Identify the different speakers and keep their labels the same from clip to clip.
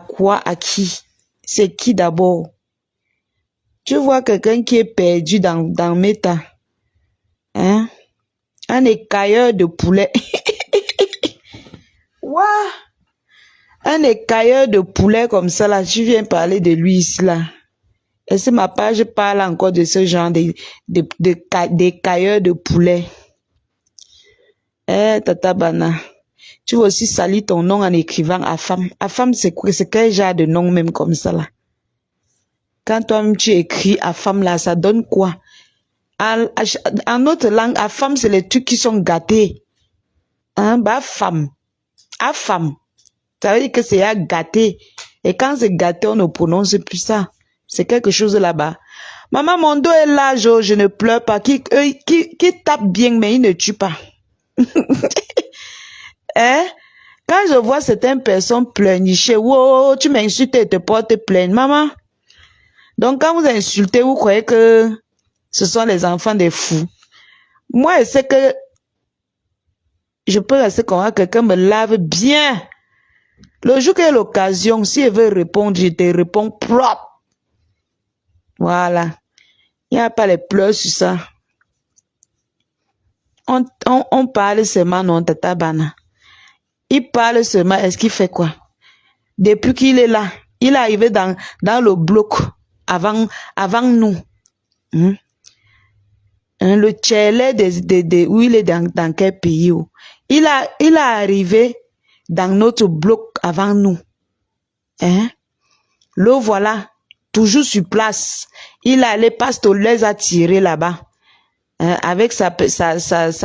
Speaker 1: quoi, à qui? C'est qui d'abord? Tu vois quelqu'un qui est perdu dans Meta. Hein? Un écailleur de poulet. Ouah! Un écailleur de poulet comme ça, là, tu viens parler de lui ici, là. Et c'est ma page parle encore de ce genre d'écailleur de poulet. Eh, Tata Bana. Tu vas aussi salir ton nom en écrivant Afam. Afam, c'est quoi? C'est quel genre de nom même comme ça, là? Quand toi-même tu écris Afam, là, ça donne quoi? En notre langue, Afam, c'est les trucs qui sont gâtés. Hein? Bah, femme. Afam. Ça veut dire que c'est à gâter. Et quand c'est gâté, on ne prononce plus ça. C'est quelque chose là-bas. Maman, mon dos est large, je ne pleure pas. Qui tape bien, mais il ne tue pas. Hein? Quand je vois certaines personnes pleurnicher, wow, tu m'insultes et te portes plainte, maman. Donc, quand vous insultez, vous croyez que ce sont les enfants des fous. Moi, je sais que je peux rester comme quelqu'un me lave bien. Le jour qu'il y a l'occasion, si elle veut répondre, je te réponds propre. Voilà. Il n'y a pas les pleurs sur ça. On parle seulement, non, Tata Bana. Il parle seulement, est-ce qu'il fait quoi? Depuis qu'il est là, il est arrivé dans le bloc avant nous. Le Tchèlè où il est dans quel pays? Il est arrivé dans notre bloc avant nous. Hein? Le voilà, toujours sur place. Il allait passer les attirer là-bas. Avec sa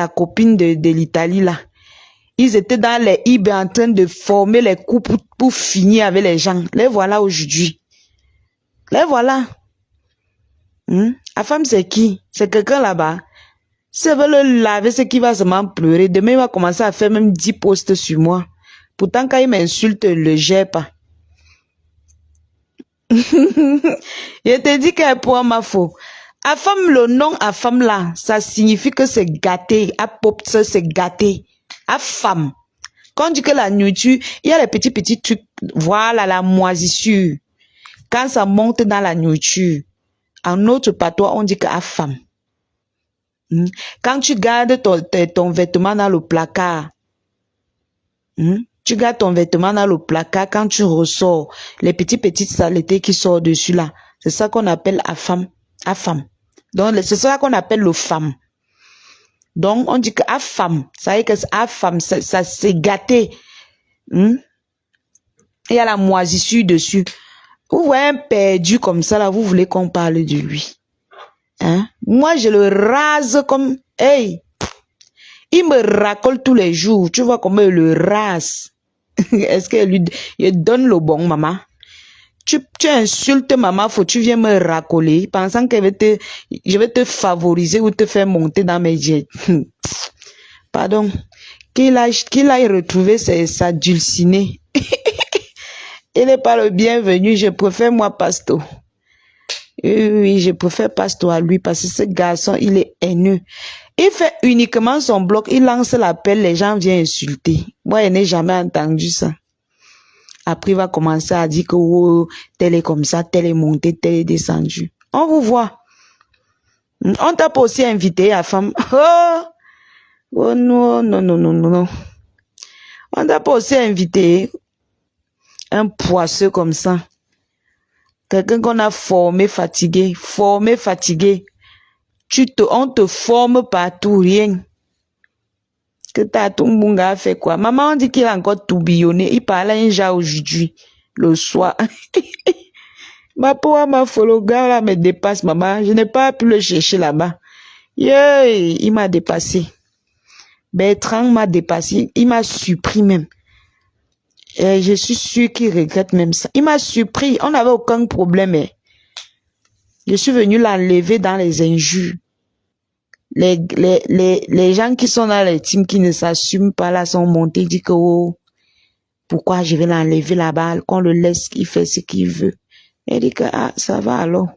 Speaker 1: copine de l'Italie là. Ils étaient dans les IB en train de former les coups pour finir avec les gens. Les voilà aujourd'hui. Les voilà. La femme c'est qui? C'est quelqu'un là-bas. Si elle veut le laver, c'est qu'il va seulement pleurer. Demain, il va commencer à faire même 10 posts sur moi. Pourtant, quand il m'insulte, il ne le gère pas. Je te dis qu'elle prend ma faute. Afam, le nom Afam là, ça signifie que c'est gâté. Apop, ça c'est gâté. Afam. Quand on dit que la nourriture, il y a les petits trucs. Voilà la moisissure. Quand ça monte dans la nourriture, en notre patois, on dit que Afam. Quand tu gardes ton vêtement dans le placard, tu gardes ton vêtement dans le placard, quand tu ressors, les petites saletés qui sortent dessus là, c'est ça qu'on appelle Afam. Afam. Donc, c'est ça qu'on appelle le femme. Donc, on dit que Afam, ça veut dire que Afam, ça c'est gâté. Il y a la moisissure dessus. Vous voyez un perdu comme ça, là, vous voulez qu'on parle de lui. Hein? Moi, je le rase comme... Hey! Il me racole tous les jours. Tu vois comment il le rase. Est-ce qu'il donne le bon, maman? Tu insultes maman, tu viens me racoler, pensant que je vais te favoriser ou te faire monter dans mes jets. Pardon. Qu'il aille retrouver sa dulcinée. Il n'est pas le bienvenu, je préfère moi Pasto. Oui, je préfère Pasto à lui parce que ce garçon, il est haineux. Il fait uniquement son bloc, il lance l'appel, les gens viennent insulter. Moi, je n'ai jamais entendu ça. Après, il va commencer à dire que oh, tel est comme ça, tel est monté, tel est descendu. On vous voit. On t'a pas aussi invité à femme. Oh non, non, non, non, non. On t'a pas aussi invité un poisseux comme ça. Quelqu'un qu'on a formé, fatigué. Formé, fatigué. On te forme partout, rien. Que t'as tout le monde a fait quoi? Maman, on dit qu'il a encore tourbillonné. Il parlait un genre aujourd'hui, le soir. Ma pauvre, ma follow, gars, là, me dépasse, maman. Je n'ai pas pu le chercher là-bas. Yeah, il m'a dépassé. Bertrand m'a dépassé. Il m'a surpris même. Et je suis sûre qu'il regrette même ça. Il m'a surpris. On n'avait aucun problème. Je suis venu l'enlever dans les injures. Les gens qui sont dans les teams qui ne s'assument pas là sont montés, disent que oh, pourquoi je vais l'enlever là-bas, qu'on le laisse, qu'il fait ce qu'il veut. Il dit que ah, ça va alors.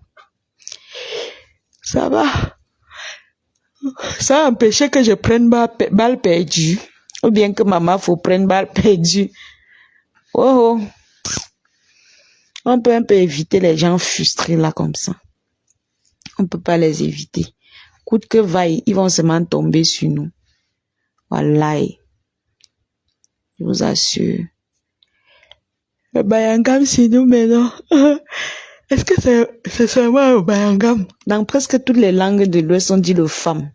Speaker 1: Ça va. Ça a empêché que je prenne balle perdue. Ou bien que maman faut prendre balle perdue. Oh oh. On peut un peu éviter les gens frustrés là comme ça. On peut pas les éviter. Coûte que vaille, ils vont seulement tomber sur nous. Voilà. Je vous assure. Le Bayangam, c'est nous maintenant. Est-ce que c'est seulement le Bayangam? Dans presque toutes les langues de l'Ouest, on dit le femme.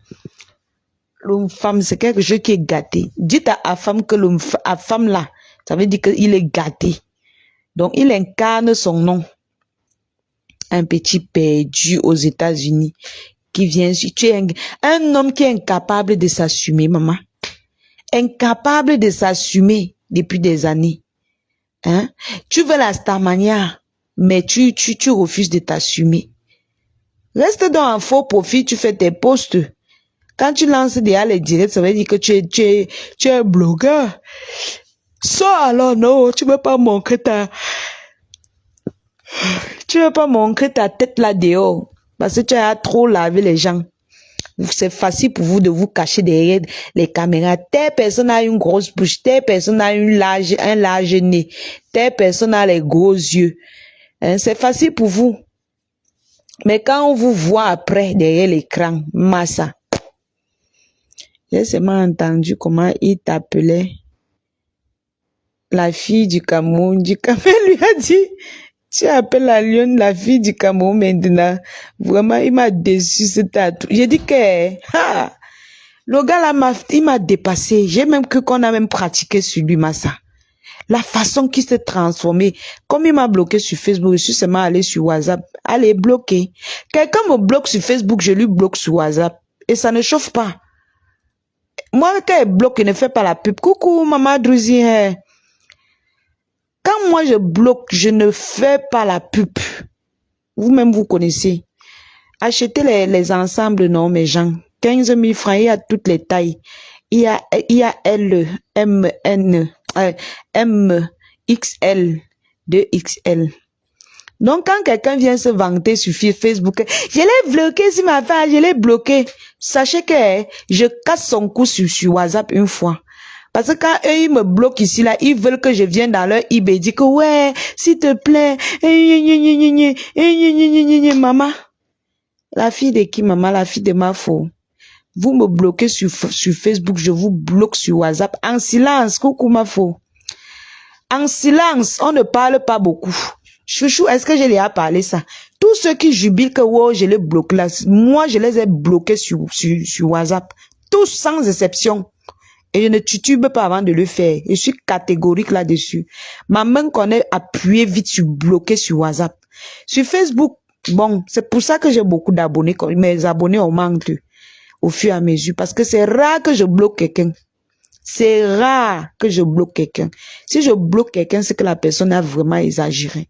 Speaker 1: Le femme, c'est quelque chose qui est gâté. Dites à femme que le femme là, ça veut dire qu'il est gâté. Donc, il incarne son nom. Un petit perdu aux États-Unis qui vient. Tu es un homme qui est incapable de s'assumer, maman. Incapable de s'assumer depuis des années. Hein? Tu veux la Starmania, mais tu refuses de t'assumer. Reste dans un faux profil, tu fais tes posts. Quand tu lances déjà les directs, ça veut dire que tu es un blogueur. Ça alors non, tu veux pas montrer ta tête là dehors. Parce que tu as trop lavé les gens. C'est facile pour vous de vous cacher derrière les caméras. Telle personne a une grosse bouche, telle personne a un large nez, telle personne a les gros yeux. Hein, c'est facile pour vous. Mais quand on vous voit après derrière l'écran, massa. J'ai seulement entendu comment il t'appelait. La fille du Cameroun. Du Cameroun lui a dit, tu appelles la lionne la fille du Cameroun maintenant. Vraiment, il m'a déçu ce tatou. J'ai dit que, le gars là, il m'a dépassé. J'ai même cru qu'on a même pratiqué sur lui, massa. La façon qu'il s'est transformé. Comme il m'a bloqué sur Facebook, je suis seulement allé sur WhatsApp. Allez, bloquer. Quelqu'un me bloque sur Facebook, je lui bloque sur WhatsApp. Et ça ne chauffe pas. Moi, quand elle bloque, je ne fais pas la pub. Coucou, maman Drouzi. Quand moi je bloque, je ne fais pas la pub. Vous-même, vous connaissez. Achetez les ensembles, non, mes gens. 15 000 francs, il y a toutes les tailles. Il y a L, M, N, M, XL, 2XL. Donc, quand quelqu'un vient se vanter sur Facebook, je l'ai bloqué sur ma page, je l'ai bloqué. Sachez que je casse son cou sur WhatsApp une fois. Parce que quand eux, ils me bloquent ici, là, ils veulent que je vienne dans leur eBay, dire que, ouais, s'il te plaît, maman. La fille de qui, maman? La fille de ma faux. Vous me bloquez sur Facebook, je vous bloque sur WhatsApp. En silence, coucou ma faux. En silence, on ne parle pas beaucoup. Chouchou, est-ce que je l'ai à parler ça? Tous ceux qui jubilent que wow, je les bloque là, moi je les ai bloqués sur WhatsApp. Tous sans exception. Et je ne titube pas avant de le faire. Je suis catégorique là-dessus. Ma main connaît appuyer vite sur bloquer sur WhatsApp. Sur Facebook, bon, c'est pour ça que j'ai beaucoup d'abonnés. Mes abonnés augmentent au fur et à mesure. Parce que c'est rare que je bloque quelqu'un. C'est rare que je bloque quelqu'un. Si je bloque quelqu'un, c'est que la personne a vraiment exagéré.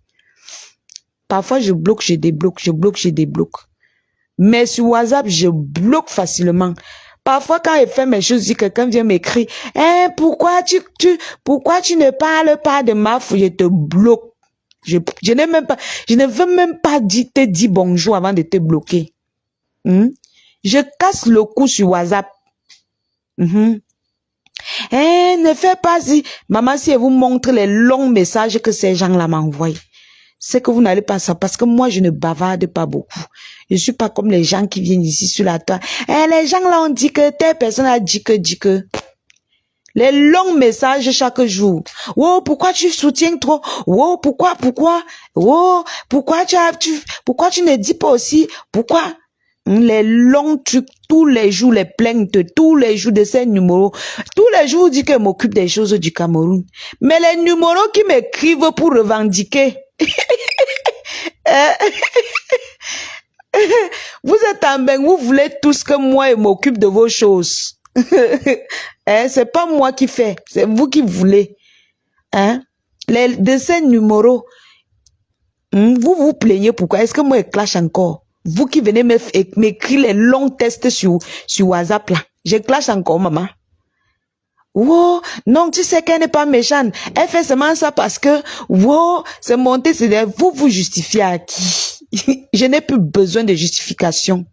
Speaker 1: Parfois, je bloque, je débloque, je bloque, je débloque. Mais sur WhatsApp, je bloque facilement. Parfois, quand je fais mes choses, si quelqu'un vient m'écrire, pourquoi tu ne parles pas de ma fille, je te bloque. Je ne veux même pas te dire bonjour avant de te bloquer. Je casse le cou sur WhatsApp. Ne fais pas si, maman, si elle vous montre les longs messages que ces gens-là m'envoient. C'est que vous n'allez pas ça parce que moi je ne bavarde pas beaucoup. Je suis pas comme les gens qui viennent ici sur la toile. Les gens là ont dit que telle personne a dit que. Les longs messages chaque jour. Oh, pourquoi tu soutiens trop? Oh, pourquoi? Oh, pourquoi tu ne dis pas aussi? Pourquoi? Les longs trucs, tous les jours, les plaintes, tous les jours de ces numéros. Tous les jours, on dit qu'elle m'occupe des choses du Cameroun. Mais les numéros qui m'écrivent pour revendiquer. Vous êtes en bain, vous voulez tous que moi je m'occupe de vos choses. C'est pas moi qui fais, c'est vous qui voulez. De ces numéros, vous vous plaignez pourquoi? Est-ce que moi je clash encore? Vous qui venez m'écrire les longs tests sur WhatsApp là, je clash encore, maman. Wow, non, tu sais qu'elle n'est pas méchante. Elle fait seulement ça parce que, wow, c'est monté, c'est vous justifiez à qui? Je n'ai plus besoin de justification.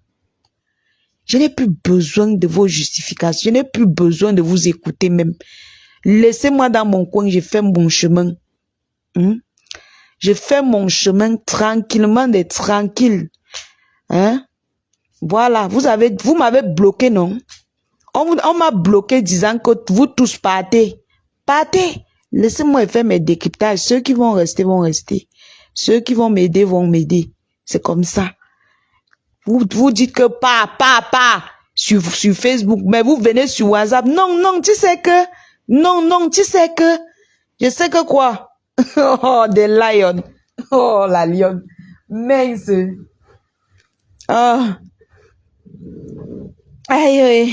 Speaker 1: Je n'ai plus besoin de vos justifications. Je n'ai plus besoin de vous écouter même. Laissez-moi dans mon coin, je fais mon chemin. Je fais mon chemin tranquillement et tranquille. Hein? Voilà, vous m'avez bloqué, non? On m'a bloqué disant que vous tous partez. Partez. Laissez-moi faire mes décryptages. Ceux qui vont rester, vont rester. Ceux qui vont m'aider, vont m'aider. C'est comme ça. Vous dites que pas sur Facebook, mais vous venez sur WhatsApp. Non, tu sais que, non, tu sais que, je sais que quoi? Oh, des lions. Oh, la lionne. Mince. Ah. Aïe.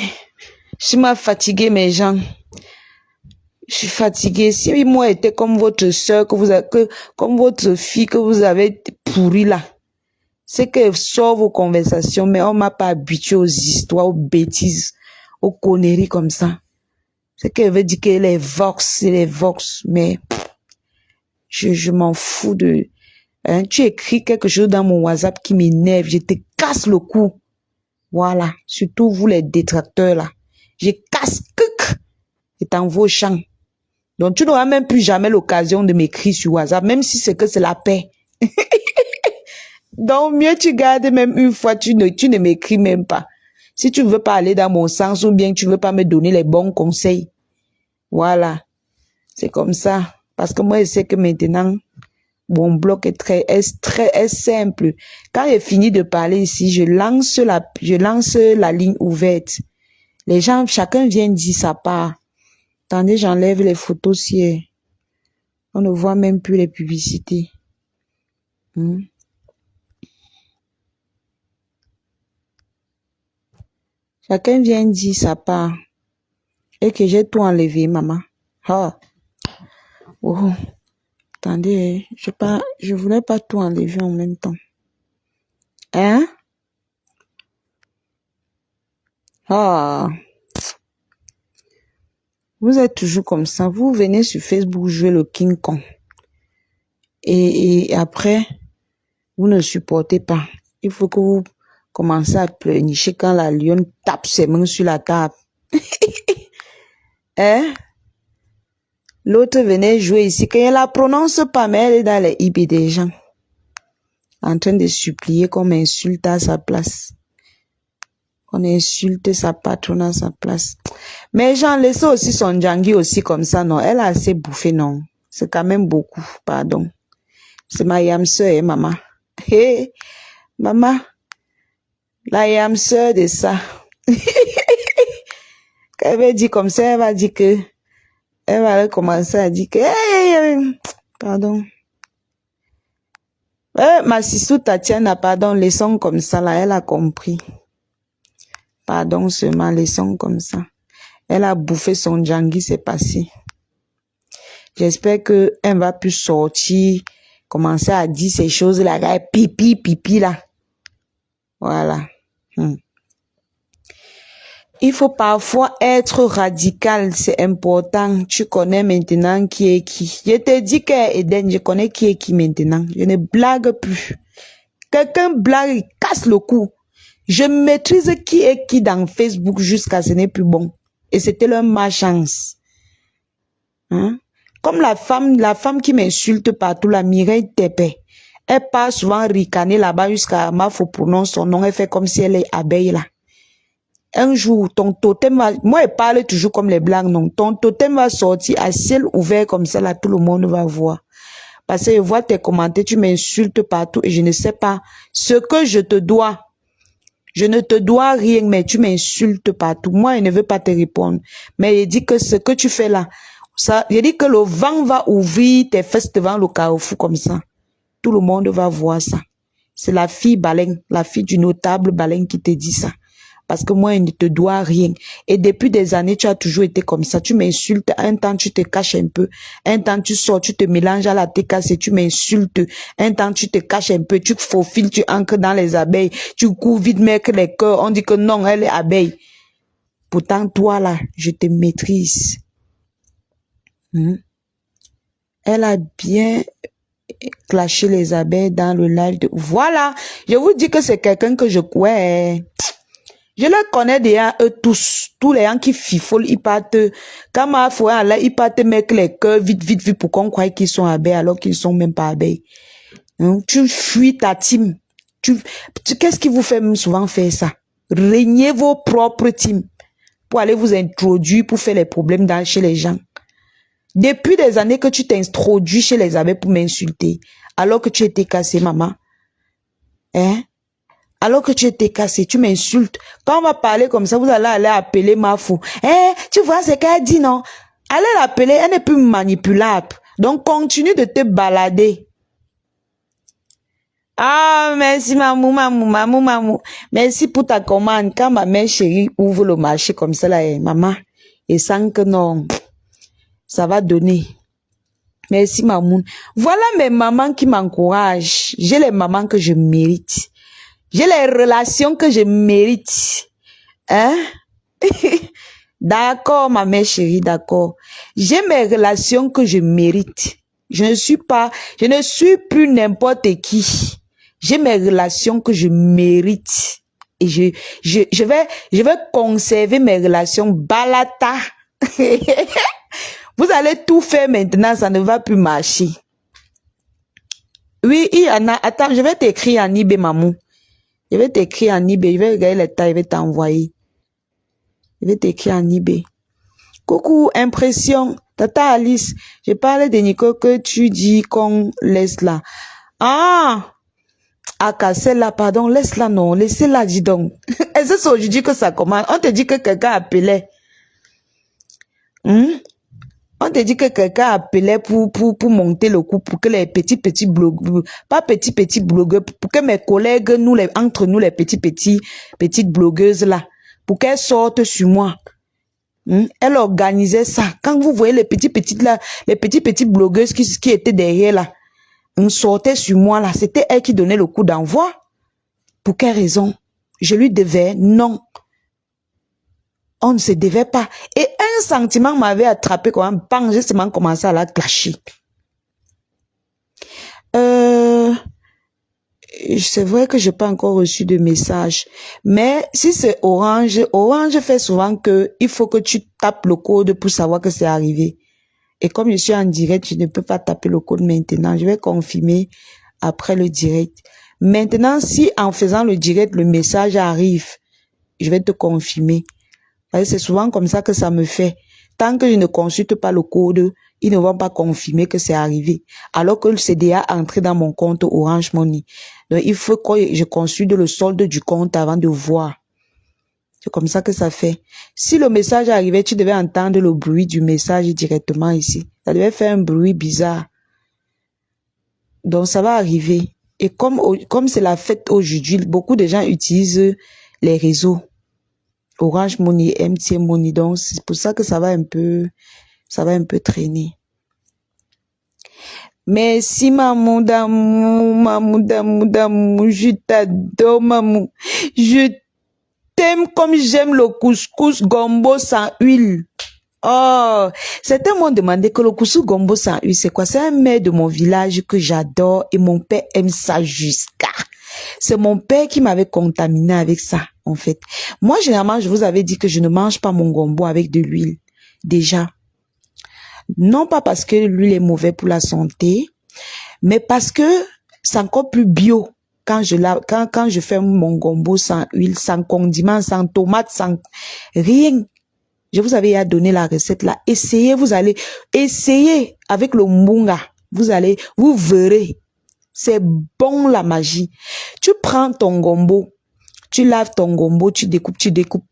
Speaker 1: Je suis fatiguée, mes gens. Je suis fatiguée. Si moi était comme votre soeur, comme votre fille que vous avez pourri là, c'est qu'elle sort vos conversations, mais on m'a pas habitué aux histoires, aux bêtises, aux conneries comme ça. C'est qu'elle veut dire qu'elle est vox, mais je m'en fous de... Hein, tu écris quelque chose dans mon WhatsApp qui m'énerve, je te casse le cou. Voilà, surtout vous les détracteurs là. Je casse, et t'envoie au champ. Donc tu n'auras même plus jamais l'occasion de m'écrire sur WhatsApp, même si c'est que c'est la paix. Donc mieux tu gardes même une fois, tu ne m'écris même pas. Si tu ne veux pas aller dans mon sens ou bien tu ne veux pas me donner les bons conseils. Voilà, c'est comme ça. Parce que moi je sais que maintenant, mon bloc est très simple. Quand j'ai fini de parler ici, je lance la ligne ouverte. Les gens, chacun vient dire sa part. Attendez, j'enlève les photos si on ne voit même plus les publicités. Chacun vient dire sa part. Et que j'ai tout enlevé, maman. Oh. Attendez, je voulais pas tout enlever en même temps. Hein? Vous êtes toujours comme ça. Vous venez sur Facebook jouer le King Kong. Et après, vous ne supportez pas. Il faut que vous commencez à pleurnicher quand la lionne tape ses mains sur la table. Hein? L'autre venait jouer ici. Quand elle la prononce pas, mais elle est dans les IB des gens. En train de supplier qu'on m'insulte à sa place. On insulte sa patronne à sa place. Mais j'en laisse aussi son Djangi aussi comme ça, non? Elle a assez bouffé, non? C'est quand même beaucoup, pardon. C'est ma yam sœur, maman. Hé, maman. La yam sœur de ça. Quand elle va dire comme ça, elle va dire que... Elle va commencer à dire que... Pardon. Ma sissou Tatiana, pardon, laissons comme ça, là, elle a compris. Pardon seulement, laissons comme ça. Elle a bouffé son Djangi, c'est passé. J'espère que elle va plus sortir, commencer à dire ces choses-là, pipi, là. Voilà. Il faut parfois être radical, c'est important. Tu connais maintenant qui est qui. Je te dis que Eden, je connais qui est qui maintenant. Je ne blague plus. Quelqu'un blague, il casse le cou. Je maîtrise qui est qui dans Facebook jusqu'à ce n'est plus bon. Et c'était leur malchance. Hein? Comme la femme qui m'insulte partout, la Mireille Tépé. Elle part souvent ricaner là-bas jusqu'à ma faut prononcer son nom. Elle fait comme si elle est abeille là. Un jour, ton totem va... Moi, je parle toujours comme les blancs, non. Ton totem va sortir à ciel ouvert comme ça, là, tout le monde va voir. Parce que je vois tes commentaires, tu m'insultes partout et je ne sais pas ce que je te dois. Je ne te dois rien, mais tu m'insultes partout. Moi, je ne veux pas te répondre. Mais je dis que ce que tu fais là, ça, je dis que le vent va ouvrir tes fesses devant le carrefour comme ça. Tout le monde va voir ça. C'est la fille Baleine, la fille du notable Baleine qui te dit ça. Parce que moi, je ne te dois rien. Et depuis des années, tu as toujours été comme ça. Tu m'insultes. Un temps, tu te caches un peu. Un temps, tu sors, tu te mélanges à la TKC et tu m'insultes. Un temps, tu te caches un peu. Tu faufiles, tu ancres dans les abeilles. Tu cours vite, mec, les cœurs. On dit que non, elle est abeille. Pourtant, toi, là, je te maîtrise. Elle a bien clashé les abeilles dans le live de... Voilà. Je vous dis que c'est quelqu'un que je crois. Je les connais déjà, eux tous les gens qui fifolent, ils partent, quand ma foi là, ils partent mettre les cœurs vite pour qu'on croie qu'ils sont abeilles alors qu'ils sont même pas abeilles. Hein? Tu fuis ta team. Qu'est-ce qui vous fait souvent faire ça? Régnez vos propres teams pour aller vous introduire, pour faire les problèmes chez les gens. Depuis des années que tu t'introduis chez les abeilles pour m'insulter, alors que tu étais cassé, maman. Hein? Alors que tu étais cassé, tu m'insultes. Quand on va parler comme ça, vous allez aller appeler ma fou. Tu vois ce qu'elle dit, non? Allez l'appeler, elle n'est plus manipulable. Donc, continue de te balader. Ah, merci, mamou. Merci pour ta commande. Quand ma mère chérie ouvre le marché comme ça, là, maman, et sans que non, ça va donner. Merci, mamoun. Voilà mes mamans qui m'encouragent. J'ai les mamans que je mérite. J'ai les relations que je mérite. Hein? D'accord, ma mère chérie, d'accord. J'ai mes relations que je mérite. Je ne suis plus n'importe qui. J'ai mes relations que je mérite. Et je vais conserver mes relations balata. Vous allez tout faire maintenant, ça ne va plus marcher. Oui, il y en a. Attends, je vais t'écrire en IB, maman. Je vais t'écrire en IB. Je vais regarder les tas, je vais t'envoyer. Je vais t'écrire en IB. Coucou, impression. Tata Alice, je parle de Nico que tu dis qu'on laisse là. Ah, celle-là, pardon, laisse-la, non, laissez-la, dis donc. Est-ce que c'est aujourd'hui que ça commence? On te dit que quelqu'un appelait. On te dit que quelqu'un appelait pour monter le coup, pour que les petits blogueurs, pas petits blogueurs, pour que mes collègues, entre nous, les petites blogueuses là, pour qu'elles sortent sur moi. Elle organisait ça. Quand vous voyez les petites là, les petites blogueuses qui étaient derrière là, sortaient sur moi là, c'était elle qui donnait le coup d'envoi. Pour quelle raison? Je lui devais? Non. On ne se devait pas. Et un sentiment m'avait attrapé quand même, bang, j'ai seulement commencé à la clasher. C'est vrai que je n'ai pas encore reçu de message. Mais si c'est Orange fait souvent que il faut que tu tapes le code pour savoir que c'est arrivé. Et comme je suis en direct, je ne peux pas taper le code maintenant. Je vais confirmer après le direct. Maintenant, si en faisant le direct, le message arrive, je vais te confirmer. C'est souvent comme ça que ça me fait. Tant que je ne consulte pas le code, ils ne vont pas confirmer que c'est arrivé. Alors que c'est déjà entré dans mon compte Orange Money. Donc, il faut que je consulte le solde du compte avant de voir. C'est comme ça que ça fait. Si le message arrivait, tu devais entendre le bruit du message directement ici. Ça devait faire un bruit bizarre. Donc, ça va arriver. Et comme c'est la fête aujourd'hui, beaucoup de gens utilisent les réseaux. Orange Money, MTN Money, donc c'est pour ça que ça va un peu traîner. Merci maman d'amour, je t'adore maman. Je t'aime comme j'aime le couscous gombo sans huile. Oh, certains m'ont demandé que le couscous gombo sans huile, c'est quoi? C'est un mets de mon village que j'adore et mon père aime ça jusqu'à. C'est mon père qui m'avait contaminé avec ça, en fait. Moi, généralement, je vous avais dit que je ne mange pas mon gombo avec de l'huile. Déjà. Non pas parce que l'huile est mauvaise pour la santé, mais parce que c'est encore plus bio quand je fais mon gombo sans huile, sans condiment, sans tomate, sans rien. Je vous avais donné la recette là. Essayez, vous allez essayer avec le munga. Vous verrez. C'est bon la magie. Tu prends ton gombo, tu laves ton gombo, tu découpes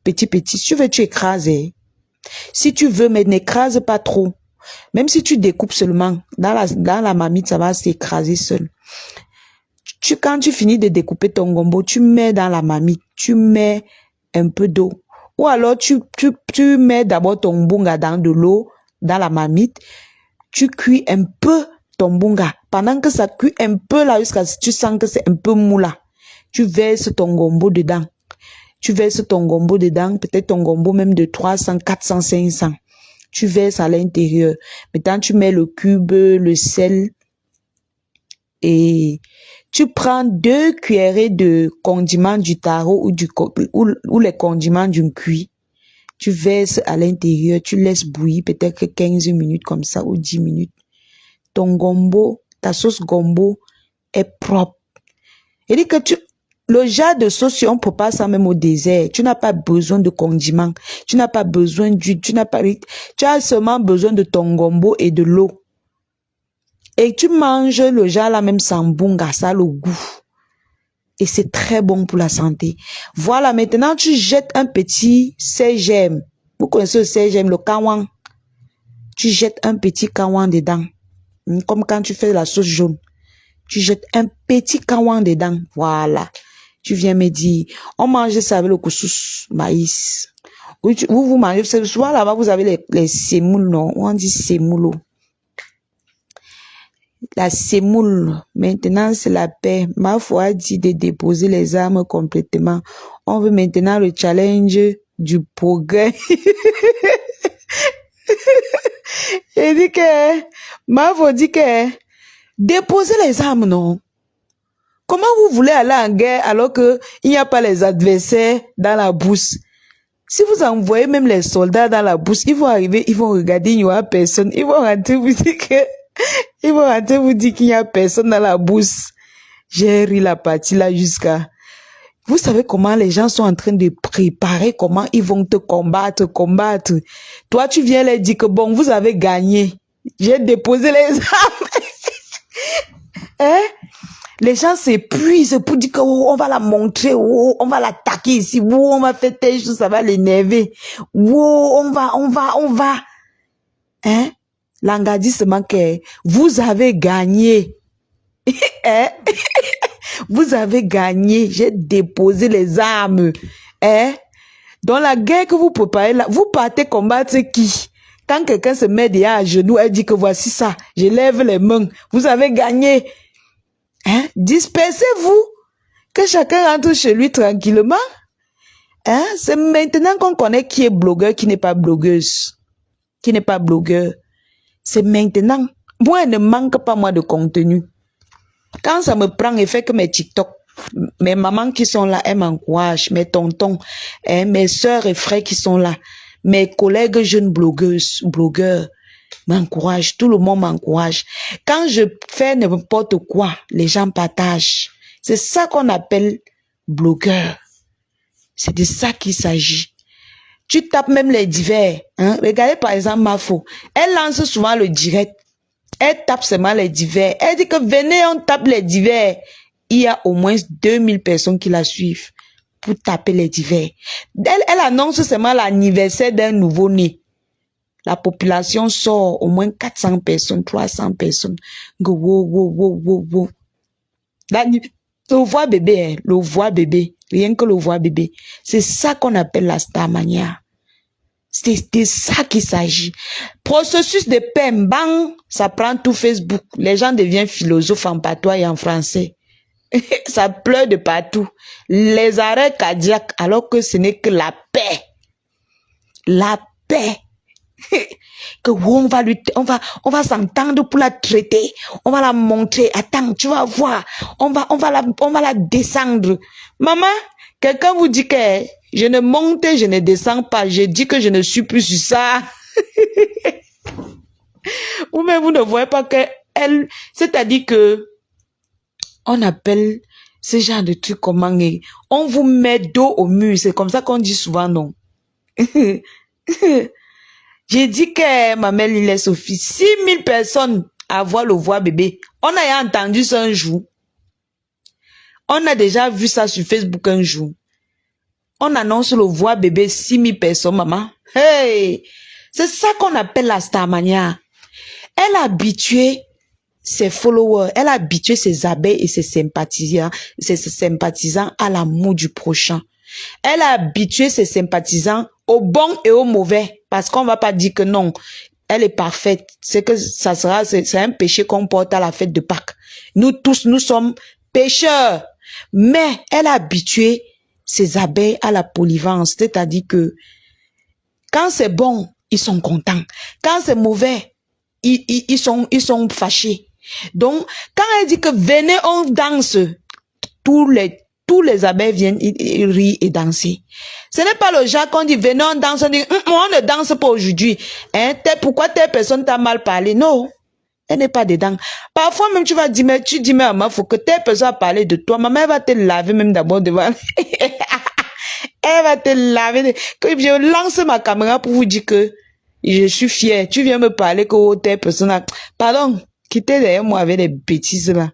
Speaker 1: petit. Si tu veux, tu écrases. Si tu veux, mais n'écrase pas trop. Même si tu découpes seulement, dans la marmite, ça va s'écraser seul. Quand tu finis de découper ton gombo, tu mets dans la marmite, tu mets un peu d'eau. Ou alors, tu mets d'abord ton bunga dans de l'eau, dans la marmite, tu cuis un peu ton bunga. Pendant que ça cuit un peu là, jusqu'à ce que tu sens que c'est un peu mou là, tu verses ton gombo dedans. Peut-être ton gombo même de 300, 400, 500. Tu verses à l'intérieur. Maintenant, tu mets le cube, le sel, et tu prends 2 cuillerées de condiments du taro ou les condiments d'une cuit. Tu verses à l'intérieur, tu laisses bouillir peut-être 15 minutes comme ça ou 10 minutes. Ton gombo, ta sauce gombo est propre. Il dit que le genre de sauce, on peut pas ça même au désert. Tu n'as pas besoin de condiments. Tu n'as pas besoin d'huile. Tu as seulement besoin de ton gombo et de l'eau. Et tu manges le genre là même sans bunga, ça a le goût. Et c'est très bon pour la santé. Voilà, maintenant tu jettes un petit sésame. Vous connaissez le sésame, le kawang. Tu jettes un petit kawang dedans. Comme quand tu fais la sauce jaune. Tu jettes un petit kawang dedans. Voilà. Tu viens me dire, on mange ça avec le couscous, maïs. Vous mangez, souvent là-bas vous avez les semoules, non? On dit semoulo. La semoule, maintenant c'est la paix. Ma foi dit de déposer les armes complètement. On veut maintenant le challenge du progrès. Il dit que, ma foi dit que, déposer les armes, non? Comment vous voulez aller en guerre alors que il n'y a pas les adversaires dans la bourse? Si vous envoyez même les soldats dans la bourse, ils vont arriver, ils vont regarder, il n'y aura personne. Ils vont rentrer, vous dire que, ils vont rentrer, vous dire qu'il n'y a personne dans la bourse. J'ai ri la partie là jusqu'à... Vous savez comment les gens sont en train de préparer, comment ils vont te combattre. Toi, tu viens leur dire que bon, vous avez gagné. J'ai déposé les armes. Hein? Les gens s'épuisent pour dire que oh, on va la montrer, oh, on va l'attaquer ici, oh, on va faire telle chose, ça va l'énerver. Oh, on va. Hein? L'engadissement que vous avez gagné. Hein? Vous avez gagné. J'ai déposé les armes. Hein? Dans la guerre que vous préparez là, vous partez combattre qui? Quand quelqu'un se met derrière à genoux, elle dit que voici ça, je lève les mains. Vous avez gagné. Hein? Dispersez-vous. Que chacun rentre chez lui tranquillement. Hein? C'est maintenant qu'on connaît qui est blogueur, qui n'est pas blogueuse. Qui n'est pas blogueur. C'est maintenant. Moi, il ne manque pas moi de contenu. Quand ça me prend et fait que mes TikTok, mes mamans qui sont là, elles m'encouragent, mes tontons, hein, mes sœurs et frères qui sont là, mes collègues jeunes blogueurs m'encouragent, tout le monde m'encourage. Quand je fais n'importe quoi, les gens partagent. C'est ça qu'on appelle blogueur. C'est de ça qu'il s'agit. Tu tapes même les divers. Hein? Regardez par exemple Mafo. Elle lance souvent le direct. Elle tape seulement les divers. Elle dit que venez, on tape les divers. Il y a au moins 2000 personnes qui la suivent pour taper les divers. Elle annonce seulement l'anniversaire d'un nouveau-né. La population sort au moins 400 personnes, 300 personnes. Wow. Le voix bébé, hein, le voix bébé. Rien que le voix bébé. C'est ça qu'on appelle la starmania. C'est de ça qu'il s'agit. Processus de paix, bang, ça prend tout Facebook. Les gens deviennent philosophes en patois et en français. Ça pleure de partout. Les arrêts cardiaques, alors que ce n'est que la paix. La paix. Que on va s'entendre pour la traiter. On va la montrer. Attends, tu vas voir. On va la descendre. Maman, quelqu'un vous dit que je ne monte, je ne descends pas. Je dis que je ne suis plus sur ça. Ou même vous ne voyez pas que elle, c'est-à-dire que on appelle ce genre de truc comment on vous met dos au mur. C'est comme ça qu'on dit souvent non. J'ai dit que ma mère il est Sophie. 6000 personnes à voir le voix bébé. On a entendu ça un jour. On a déjà vu ça sur Facebook un jour. On annonce le voix bébé 6000 personnes, maman. Hey! C'est ça qu'on appelle la starmania. Elle a habitué ses followers, elle a habitué ses abeilles et ses sympathisants à l'amour du prochain. Elle a habitué ses sympathisants au bon et au mauvais. Parce qu'on va pas dire que non, elle est parfaite. C'est que ça sera, c'est un péché qu'on porte à la fête de Pâques. Nous tous, nous sommes pécheurs. Mais elle a habitué ses abeilles à la polyvalence. C'est-à-dire que quand c'est bon, ils sont contents. Quand c'est mauvais, ils sont fâchés. Donc, quand elle dit que venez, on danse, tous les abeilles viennent rire et danser. Ce n'est pas le genre qu'on dit, venez, on danse, on dit, on ne danse pas aujourd'hui. Hein, pourquoi telle personne t'a mal parlé? Non, elle n'est pas dedans. Parfois même, tu dis, mais maman, faut que telle personne a parlé de toi. Maman, elle va te laver même d'abord devant. Elle va te laver. Je lance ma caméra pour vous dire que je suis fière. Tu viens me parler que telle personne a... Pardon, quittez derrière moi avec des bêtises là.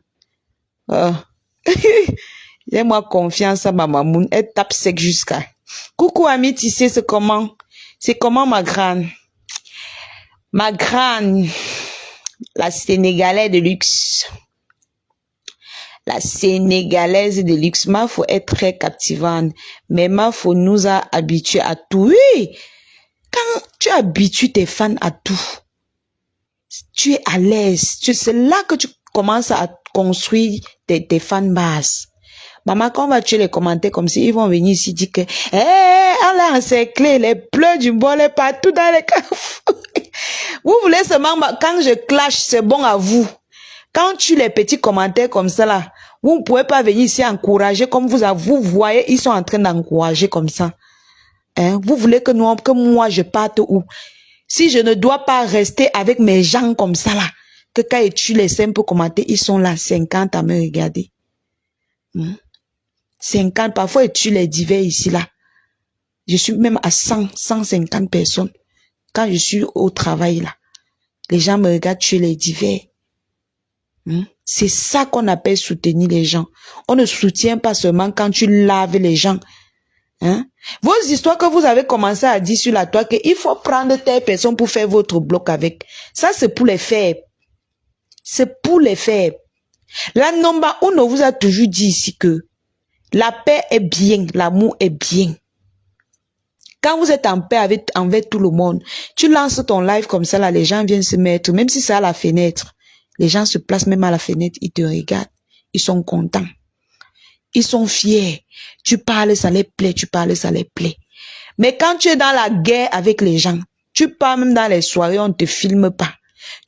Speaker 1: J'ai-moi confiance à ma maman. Elle tape sec jusqu'à. Coucou Ami Tissé, c'est comment? C'est comment ma grande? Ma grande, la Sénégalaise de luxe. La Sénégalaise de luxe. Ma faut être très captivante. Mais ma faut nous a habitués à tout. Oui! Quand tu habitues tes fans à tout, tu es à l'aise. C'est là que tu commences à construire tes fans bases. Maman, quand on va tuer les commentaires comme ça, ils vont venir ici dire que, on l'a encerclé, les pleurs du bol est partout dans les carrefours. Vous voulez seulement, quand je clash, c'est bon à vous. Quand tu les petits commentaires comme ça là, vous ne pouvez pas venir ici encourager comme vous voyez, ils sont en train d'encourager comme ça. Hein? Vous voulez que moi je parte où? Si je ne dois pas rester avec mes gens comme ça là, que quand ils tuent les simples commentaires, ils sont là 50 à me regarder. 50, parfois ils tuent les divers ici là. Je suis même à 100, 150 personnes. Quand je suis au travail là, les gens me regardent tuer les divers. C'est ça qu'on appelle soutenir les gens. On ne soutient pas seulement quand tu laves les gens. Hein? Vos histoires que vous avez commencé à dire sur la toile qu'il faut prendre telle personne pour faire votre bloc avec. Ça, c'est pour les faibles. C'est pour les faibles. La Nomba Uno vous a toujours dit ici que la paix est bien, l'amour est bien. Quand vous êtes en paix avec tout le monde, tu lances ton live comme ça, là, les gens viennent se mettre, même si c'est à la fenêtre. Les gens se placent même à la fenêtre, ils te regardent. Ils sont contents. Ils sont fiers. Tu parles, ça les plaît, tu parles, ça les plaît. Mais quand tu es dans la guerre avec les gens, tu pars même dans les soirées, on ne te filme pas.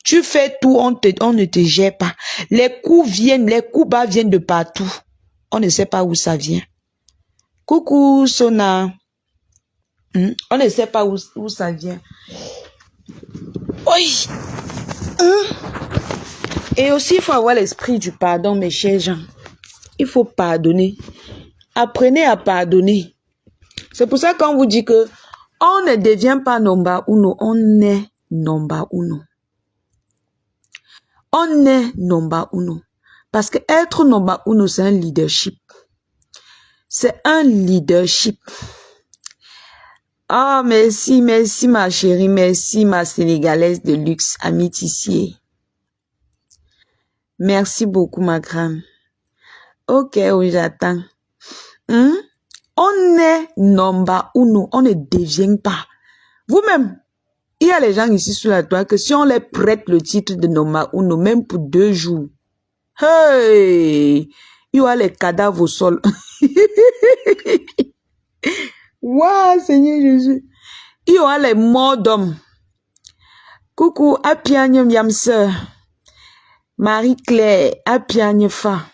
Speaker 1: Tu fais tout, on ne te gère pas. Les coups bas viennent de partout. On ne sait pas où ça vient. Coucou, Sona. On ne sait pas où ça vient. Oui. Et aussi, il faut avoir l'esprit du pardon, mes chers gens. Il faut pardonner. Apprenez à pardonner. C'est pour ça qu'on vous dit que on ne devient pas Nomba Uno, on est Nomba Uno. On est Nomba Uno. Parce que être Nomba Uno, c'est un leadership. C'est un leadership. Ah, merci, merci ma chérie, merci ma Sénégalaise de luxe, Ami Tissier. Merci beaucoup ma grande. Ok, oui, j'attends. On est Nomba Uno, on ne devient pas. Vous-même, il y a les gens ici sur la toile que si on les prête le titre de Nomba Uno, même pour 2 jours, hey, il y a les cadavres au sol. Waouh, Seigneur Jésus. Il y aura les morts d'hommes. Coucou, Apiagne Yamse. Marie-Claire, Apiagne Fa.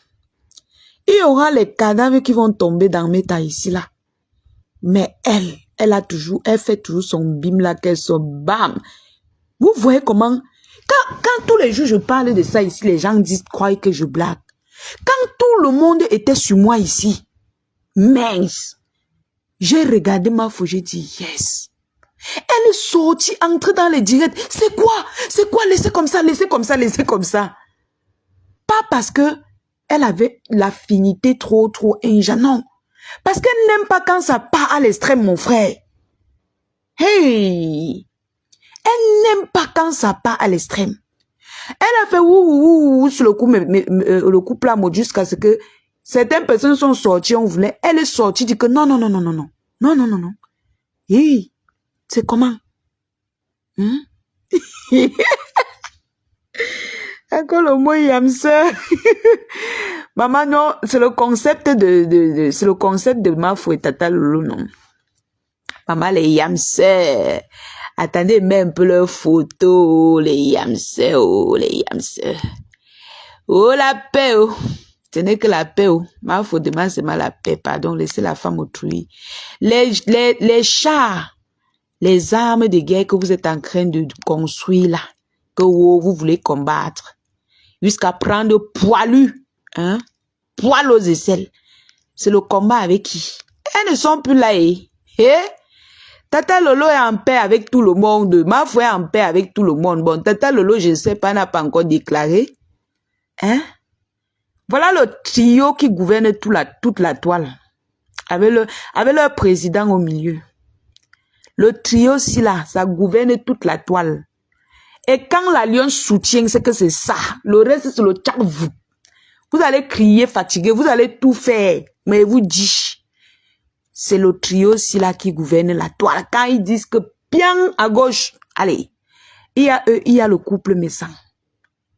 Speaker 1: Il y aura les cadavres qui vont tomber dans mes tas ici là. Mais elle fait toujours son bim là, qu'elle son bam. Vous voyez comment, quand tous les jours je parle de ça ici, les gens croient que je blague. Quand tout le monde était sur moi ici, mince, j'ai regardé ma faux, j'ai dit yes. Elle est sortie, entrée dans les directs. C'est quoi, laissez comme ça, laissez comme ça, laissez comme ça. Pas parce que elle avait l'affinité trop inja, non. Parce qu'elle n'aime pas quand ça part à l'extrême, mon frère. Hey! Elle n'aime pas quand ça part à l'extrême. Elle a fait ouh sur le coup, le coup plat mot jusqu'à ce que certaines personnes sont sorties, on voulait. Elle est sortie, dit que non. Non. Hey! C'est comment? Encore le mot yamse. Maman, non, c'est le concept c'est le concept de ma fouette tata loulou, non. Maman, les yamse. Attendez même un peu leurs photos, les yamse, oh, les yamse. Oh, la paix, oh. Ce n'est que la paix, oh. Ma faut demander seulement la paix, pardon, laissez la femme autrui. Les chars, les armes de guerre que vous êtes en train de construire là, que vous voulez combattre, jusqu'à prendre poilu, hein, poil aux aisselles. C'est le combat avec qui? Elles ne sont plus là, eh? Tata Lolo est en paix avec tout le monde. Ma foi est en paix avec tout le monde. Bon, Tata Lolo, je ne sais pas, n'a pas encore déclaré. Hein? Voilà le trio qui gouverne toute la toile. Avec leur président au milieu. Le trio, si là, ça gouverne toute la toile. Et quand l'alliance soutient, c'est que c'est ça. Le reste, c'est le tchak vous. Vous allez crier fatigué, vous allez tout faire. Mais vous dites, c'est le trio aussi là qui gouverne la toile. Quand ils disent que bien à gauche, allez, il y a eux, il y a le couple méchant.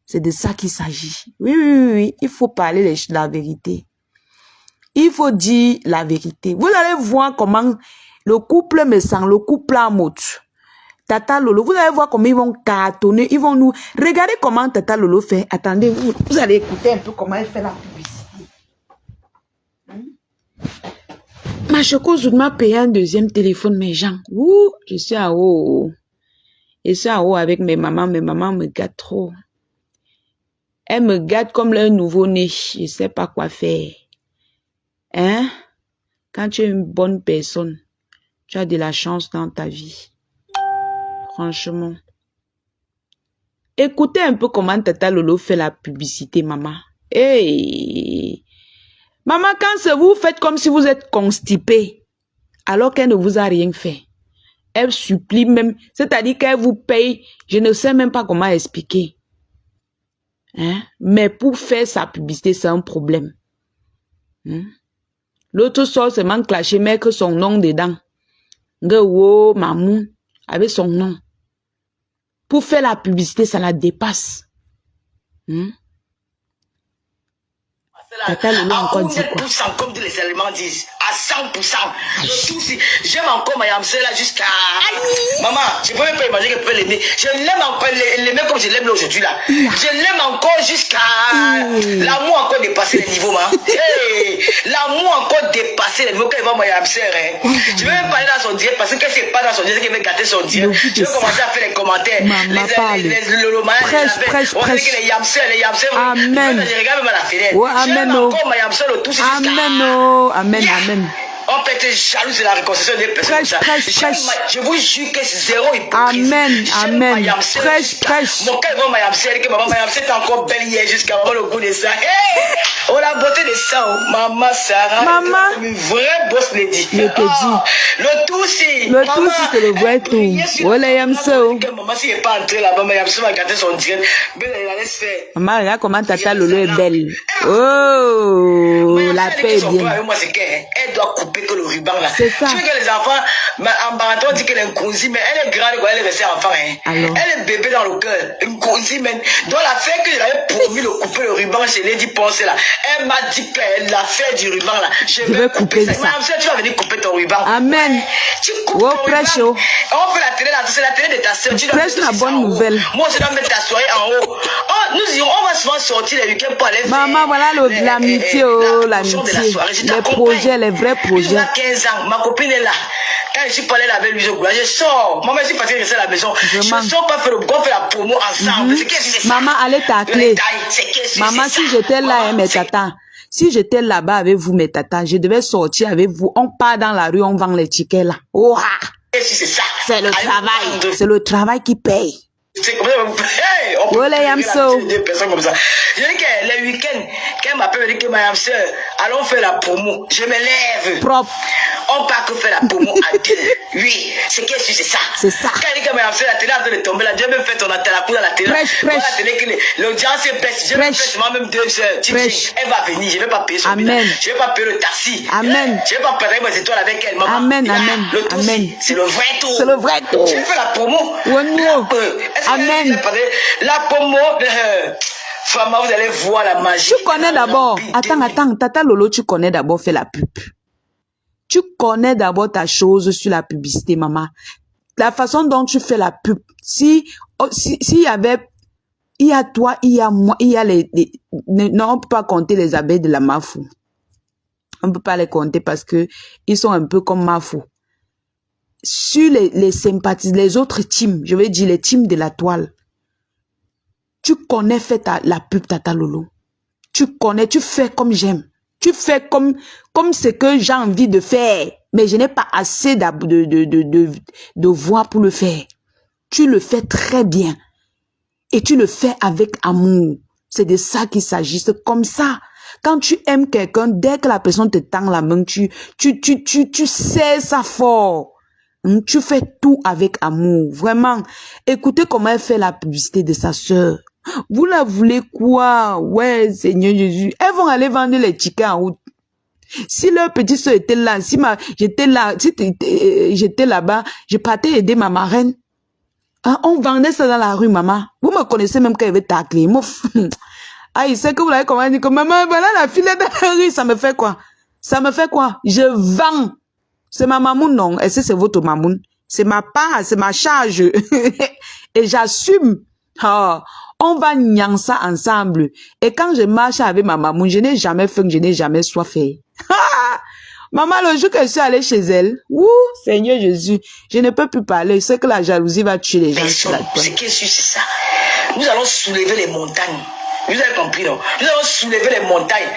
Speaker 1: C'est de ça qu'il s'agit. Oui, il faut parler la vérité. Il faut dire la vérité. Vous allez voir comment le couple méchant, le couple à mot, Tata Lolo, vous allez voir comment ils vont cartonner, ils vont nous... Regardez comment Tata Lolo fait. Attendez, vous allez écouter un peu comment elle fait la publicité. Ma chocose m'a payé un deuxième téléphone, mes gens. Ouh, je suis en haut. Je suis en haut avec mes mamans me gâtent trop. Elles me gâtent comme leur nouveau-né. Je ne sais pas quoi faire. Hein? Quand tu es une bonne personne, tu as de la chance dans ta vie. Franchement. Écoutez un peu comment Tata Lolo fait la publicité, maman. Hey! Maman, quand vous faites comme si vous êtes constipé, alors qu'elle ne vous a rien fait. Elle supplie même, c'est-à-dire qu'elle vous paye, je ne sais même pas comment expliquer. Hein? Mais pour faire sa publicité, c'est un problème. Hein? L'autre sort seulement clasher, mettre son nom dedans. Ngewo, Mamou, avec son nom. Pour faire la publicité, ça la dépasse. Hein? Tata Lolo encore dit quoi?
Speaker 2: Comme les éléments disent, à 100%. J'aime encore ma Yamsé là jusqu'à... Maman, je ne peux même pas imaginer qu'elle peut l'aimer. Je l'aime encore, l'aimer comme je l'aime là aujourd'hui là. Je l'aime encore jusqu'à... L'amour encore dépasser les niveaux, ma. Hey, l'amour encore dépasser les niveaux quand il va ma Yamsé. Je vais même parler dans son direct parce que quand c'est pas dans son direct, qu'elle va gâter son direct. Je vais commencer à faire les commentaires.
Speaker 1: Prêche.
Speaker 2: Les Yamsé.
Speaker 1: Amen.
Speaker 2: Je regarde même à la fenêtre.
Speaker 1: Amen. Amen.
Speaker 2: On peut être jaloux de la réconciliation des personnes. Je vous jure que c'est zéro hypocrisie.
Speaker 1: Amen. Prêche.
Speaker 2: Mon cœur va Mayamsé, que maman Mayamsé est encore belle hier jusqu'à avoir le goût de ça. Hey! Oh la beauté de ça, oh. Maman Sarah.
Speaker 1: Maman.
Speaker 2: Une vraie boss lady.
Speaker 1: Je te dis.
Speaker 2: Le tout si.
Speaker 1: Le tout si c'est le vrai tout. Oh la Yamsé.
Speaker 2: Maman si n'est pas entrée là-bas, Mayamsé va gâter son direct. Ben elle la laisse faire.
Speaker 1: Maman, regarde comment Tata Lolo est belle. Oh, la paix est bien.
Speaker 2: Moi c'est qu'elle doit couper que le ruban là.
Speaker 1: C'est ça.
Speaker 2: Tu veux que les enfants, en Baranton, on dit qu'elle est une cousie, mais elle est grande quand elle est restée enfant. Hein.
Speaker 1: Alors.
Speaker 2: Elle est bébé dans le cœur. Une cousie, mais doit la faire que j'avais promis de couper le ruban chez Lady Ponce là. Elle m'a dit qu'elle l'a fait du ruban là. Je vais couper ça. Madame, tu vas venir couper ton ruban.
Speaker 1: Amen.
Speaker 2: Ouais. Tu coupes
Speaker 1: ton
Speaker 2: ruban. On fait la télé là, c'est la télé de ta soeur.
Speaker 1: Prêche la bonne nouvelle.
Speaker 2: Moi, je dois mettre ta soirée en haut. Oh, nous irons, on va souvent sortir les week-ends pour aller faire.
Speaker 1: Maman, voilà l'amitié, l'amitié. Les projets, les vrais projets.
Speaker 2: 15 ans, ma copine est là. Quand je suis parlé avec lui, je sors. Maman, je suis fatiguée de rester à la maison. Je sors pas faire la promo ensemble.
Speaker 1: Maman, allez tacler. Maman, si j'étais là, mes tatas. Si j'étais là-bas avec vous, mes tatas, je devais sortir avec vous. On part dans la rue, on vend les tickets là. Oh,
Speaker 2: c'est ça.
Speaker 1: C'est le travail. C'est le travail qui paye.
Speaker 2: On peut deux personnes comme ça. Je dis que les week-ends, quand elle m'appelle, elle dit que ma soeur, allons faire la promo. Je me lève.
Speaker 1: Propre.
Speaker 2: On part que faire la promo à deux. Oui, c'est qu'est-ce que c'est ça.
Speaker 1: C'est ça.
Speaker 2: Quand elle dit que ma soeur, la télé a de tomber là, Dieu même fait ton la coup dans la télé.
Speaker 1: Prêche.
Speaker 2: La télé que l'audience est baisse. Je vais faire moi-même 2 heures. Elle va venir, je ne vais pas payer son billet. Je ne vais pas payer le taxi.
Speaker 1: Amen.
Speaker 2: Je ne vais pas payer mes étoiles avec elle, maman.
Speaker 1: Amen.
Speaker 2: C'est le vrai tour.
Speaker 1: C'est le vrai tour.
Speaker 2: Je fais la promo.
Speaker 1: Amen.
Speaker 2: La promo, vraiment, vous allez voir la magie.
Speaker 1: Tu connais d'abord. Attends, Tata Lolo, tu connais d'abord faire la pub. Tu connais d'abord ta chose sur la publicité, maman. La façon dont tu fais la pub. Si y avait Il y a toi, il y a moi, il y a non, on peut pas compter les abeilles de la Mafou. On peut pas les compter parce que ils sont un peu comme Mafou. Sur les sympathies, les autres teams, je vais dire les teams de la toile, tu connais fait la pub Tata Lolo. Tu connais, tu fais comme j'aime. Tu fais comme ce que j'ai envie de faire. Mais je n'ai pas assez de voix pour le faire. Tu le fais très bien. Et tu le fais avec amour. C'est de ça qu'il s'agit. C'est comme ça. Quand tu aimes quelqu'un, dès que la personne te tend la main, tu sais ça fort. Tu fais tout avec amour. Vraiment. Écoutez comment elle fait la publicité de sa sœur. Vous la voulez quoi? Ouais, Seigneur Jésus. Elles vont aller vendre les tickets en route. Si leur petite soeur était là, si j'étais là, si j'étais là-bas, je partais aider ma marraine. Hein, on vendait ça dans la rue, maman. Vous me connaissez même quand il avait taclé. Ah, il sait que vous l'avez commandé comme maman, voilà la fille dans la rue, ça me fait quoi? Ça me fait quoi? Je vends. C'est ma mamoun, non? Est-ce que c'est votre mamoun? C'est ma part, c'est ma charge. Et j'assume. Oh, on va niant ça ensemble. Et quand je marche avec ma mamoun, je n'ai jamais faim, je n'ai jamais soif. Maman, le jour que je suis allée chez elle, Seigneur Jésus, je ne peux plus parler. C'est que la jalousie va tuer les gens.
Speaker 2: Ce qui est sûr, c'est ça. Nous allons soulever les montagnes. Vous avez compris, non? Nous allons soulever les montagnes.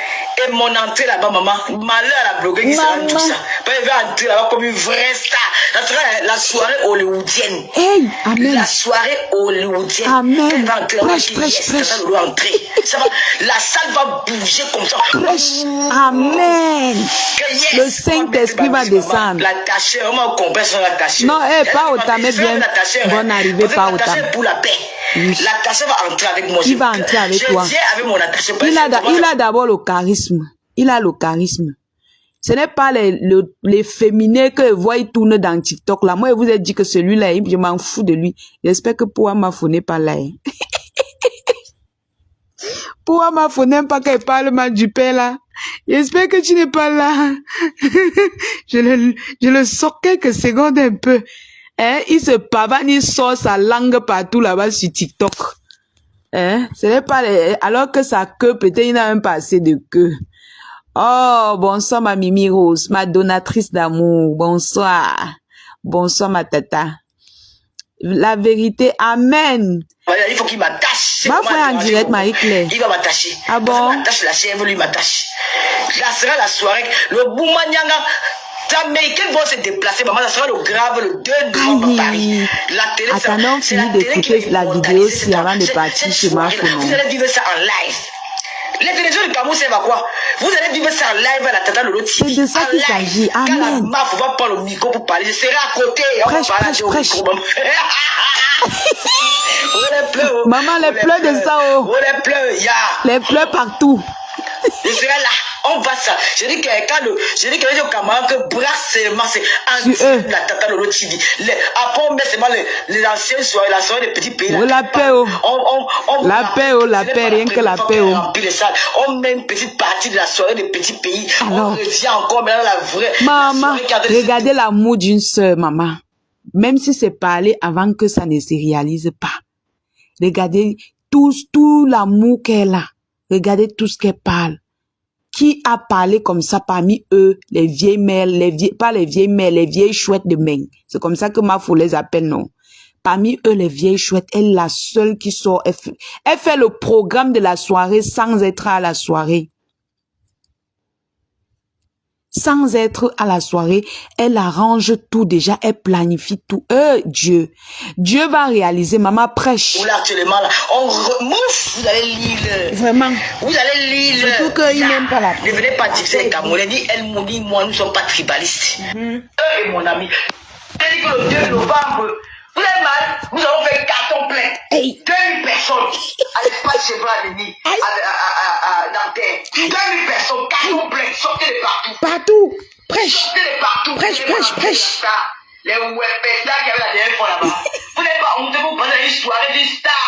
Speaker 2: Et mon entrée là-bas, maman, malheur à la blogueuse qui sera tout ça. Elle va entrer là-bas comme une vraie star. Ça sera la soirée hollywoodienne.
Speaker 1: Hey, amen.
Speaker 2: La soirée hollywoodienne.
Speaker 1: Amen.
Speaker 2: Elle va entrer là-bas. Prêche. Ça va, la salle va bouger comme ça.
Speaker 1: Prêche. Amen.
Speaker 2: Yes,
Speaker 1: le Saint-Esprit va descendre.
Speaker 2: La tâche, on m'a compris sur la tâche.
Speaker 1: Non, pas autant, mais bien. Bonne arrivée, pas autant.
Speaker 2: Pour la paix. Oui. La tâche va entrer avec moi.
Speaker 1: Il va entrer avec toi.
Speaker 2: Avec mon attaché.
Speaker 1: Il a d'abord le charisme. Il a le charisme. Ce n'est pas les féminins que je vois, ils tournent dans TikTok là. Moi, je vous ai dit que celui-là, je m'en fous de lui. J'espère que Pouamafo n'est pas là. Pouamafo n'aime pas qu'elle parle mal du père là. J'espère que tu n'es pas là. je le sors quelques secondes un peu. Hein? Il se pavane, il sort sa langue partout là-bas sur TikTok. Hein? Ce n'est pas alors que sa queue, peut-être il n'a même pas assez de queue. Oh, bonsoir ma Mimi Rose, ma donatrice d'amour. Bonsoir. Bonsoir ma tata. La vérité, amen.
Speaker 2: Voilà, il faut qu'il m'attache.
Speaker 1: Ma frère en direct, Marie-Claire.
Speaker 2: Il va m'attacher.
Speaker 1: Ah bon?
Speaker 2: Il m'attache la chèvre, lui m'attache. Là sera la soirée. Le Boumanyanga. Les Américains vont se déplacer, maman, ça sera le grave, le 2 novembre à Paris. La télé,
Speaker 1: attendons,
Speaker 2: c'est la télé
Speaker 1: d'écouter la vidéo si avant de partir chez ma femme.
Speaker 2: Vous allez vivre ça en live. Les télévisions du Cameroun, c'est quoi? Vous allez vivre ça en live à la Tata Lolo TV.
Speaker 1: C'est de ça qu'il s'agit. Amen.
Speaker 2: Quand la MAF va prendre le micro pour parler, je serai à côté.
Speaker 1: Prêche. Maman, les pleurs de ça, oh.
Speaker 2: Les pleurs,
Speaker 1: les pleurs partout.
Speaker 2: Je serai là. On va ça. Je dis que les camarades que brasse seulement c'est anti la Tata Lolo TV. Après on met seulement les anciens soirées, la soirée des petits pays.
Speaker 1: La paix, oh. La paix, rien que la paix, oh.
Speaker 2: On met une petite partie de la soirée des petits pays.
Speaker 1: Alors,
Speaker 2: on retient encore maintenant la vraie.
Speaker 1: Maman, regardez l'amour d'une sœur, maman. Même si c'est parlé avant que ça ne se réalise pas. Regardez tout l'amour qu'elle a. Regardez tout ce qu'elle parle. Qui a parlé comme ça parmi eux, les vieilles mères, pas les vieilles mères, les vieilles chouettes de Meng. C'est comme ça que Mafou les appelle, non. Parmi eux, les vieilles chouettes, elle est la seule qui sort. Elle fait le programme de la soirée sans être à la soirée. Sans être à la soirée, elle arrange tout déjà, elle planifie tout. Dieu va réaliser, maman prêche.
Speaker 2: Là, actuellement, là, vous allez lire.
Speaker 1: Vraiment.
Speaker 2: Vous allez lire.
Speaker 1: Surtout qu'ils n'aiment pas la paix.
Speaker 2: Ne venez pas dire que c'est les Camerounais, ni elle, ni moi, nous ne sommes pas tribalistes. Eux et mon ami. C'est que le 2 novembre, vous avez mal, nous allons faire carton plein. 2000 personnes à l'espace chez Vladimir, à Nanterre. 2000 personnes, carton plein, sortez de partout.
Speaker 1: Partout, prêche.
Speaker 2: Sortez de partout.
Speaker 1: Prêche.
Speaker 2: Les webpestars qui avaient la dernière fois là-bas. Vous n'avez pas honte de vous prendre une soirée d'une star,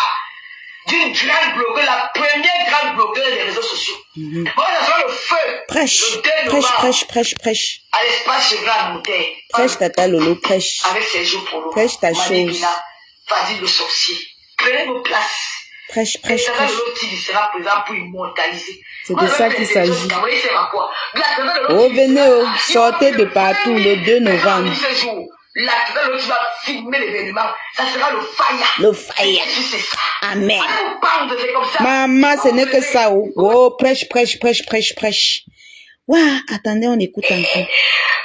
Speaker 2: d'une grande blogueuse, la première grande blogueuse des réseaux sociaux. Moi, ça sera le feu.
Speaker 1: Prêche. Prêche.
Speaker 2: À l'espace chez Vladimir.
Speaker 1: Prêche, Tata Lolo, prêche.
Speaker 2: Avec ses jours pour l'eau.
Speaker 1: Prêche ta chose.
Speaker 2: Vas-y le sorcier. Prenez vos places.
Speaker 1: Prêche,
Speaker 2: Et
Speaker 1: prêche,
Speaker 2: ça,
Speaker 1: prêche.
Speaker 2: l'autre, il sera présent pour immortaliser.
Speaker 1: C'est de ça qu'il s'agit. Oh, venez, sortez de partout le 2 novembre.
Speaker 2: Là, l'autre va filmer l'événement. Ça sera le fire.
Speaker 1: Le fire.
Speaker 2: C'est ça.
Speaker 1: Amen.
Speaker 2: On parle de c'est comme ça.
Speaker 1: Maman, ce n'est que ça. Oh, oh prêche, prêche, prêche, prêche, prêche. Ouah, attendez, on écoute encore.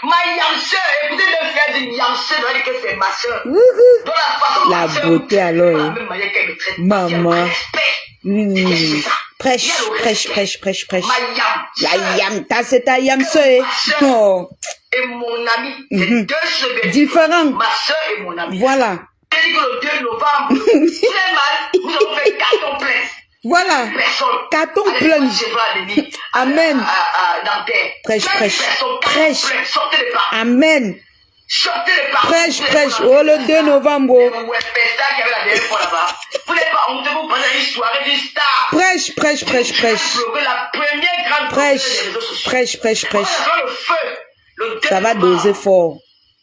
Speaker 2: Ma yamse, écoutez le frère de yamse, vous allez que c'est ma soeur.
Speaker 1: Wouhou.
Speaker 2: Dans la façon dont
Speaker 1: La
Speaker 2: ma soeur
Speaker 1: beauté
Speaker 2: me
Speaker 1: alors.
Speaker 2: traite, de la même manière qu'elle me traite,
Speaker 1: Maman.
Speaker 2: parce qu'elle me respecte.
Speaker 1: Prêche,
Speaker 2: Il y a le
Speaker 1: prêche,
Speaker 2: respect.
Speaker 1: prêche, prêche, prêche.
Speaker 2: Ma yamse.
Speaker 1: La yam, c'est ta yam, oh.
Speaker 2: Et mon ami, c'est deux choses
Speaker 1: Différents.
Speaker 2: Ma soeur et mon ami.
Speaker 1: Voilà.
Speaker 2: J'ai dit que le 2 novembre, très mal, nous avons fait carton plein.
Speaker 1: Voilà.
Speaker 2: Personne.
Speaker 1: Carton
Speaker 2: Allez,
Speaker 1: plein.
Speaker 2: moi, je vais à Denis,
Speaker 1: Amen.
Speaker 2: dans terre.
Speaker 1: Prêche,
Speaker 2: Plein de
Speaker 1: prêche.
Speaker 2: personnes, carton
Speaker 1: Prêche.
Speaker 2: plein. Sortez les pas.
Speaker 1: Amen.
Speaker 2: Sortez les pas.
Speaker 1: Prêche, prêche. Oh, le 2 novembre.
Speaker 2: Et mon Westpesta qui avait la dernière fois là-bas. Vous n'êtes pas honte, vous prenez une soirée d'une star.
Speaker 1: Prêche, prêche, prêche, prêche.
Speaker 2: La première grande
Speaker 1: Prêche,
Speaker 2: des réseaux sociaux.
Speaker 1: prêche, prêche,
Speaker 2: Quand
Speaker 1: prêche.
Speaker 2: ça sera le feu, le 2
Speaker 1: Ça va
Speaker 2: novembre,
Speaker 1: doser fort.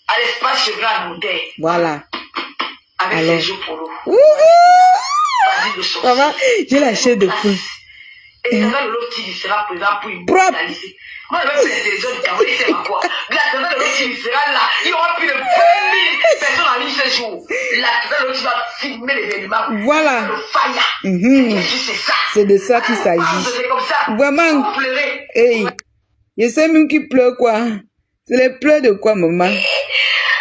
Speaker 2: à l'espace Chevron Montaire.
Speaker 1: Voilà.
Speaker 2: Avec
Speaker 1: Alors.
Speaker 2: ses jeux pour l'eau.
Speaker 1: Wouhou.
Speaker 2: Vas-y, le sorcier.
Speaker 1: Maman, j'ai la chair de poule.
Speaker 2: Et ça, le lot qui sera présent pour immortaliser. Moi, même si les télévisions du Cameroun, c'est ma quoi. La le lot qui sera là. Il y aura plus de 20 000 personnes en ligne ce jour. La le lot qui va filmer l'événement.
Speaker 1: Voilà.
Speaker 2: Le fire.
Speaker 1: Mhm.
Speaker 2: C'est ça.
Speaker 1: C'est de ça qu'il
Speaker 2: Ah,
Speaker 1: s'agit.
Speaker 2: c'est comme ça.
Speaker 1: Vraiment.
Speaker 2: Vous pleurez.
Speaker 1: Hey, je sais même qui pleure quoi. C'est les pleurs de quoi, maman?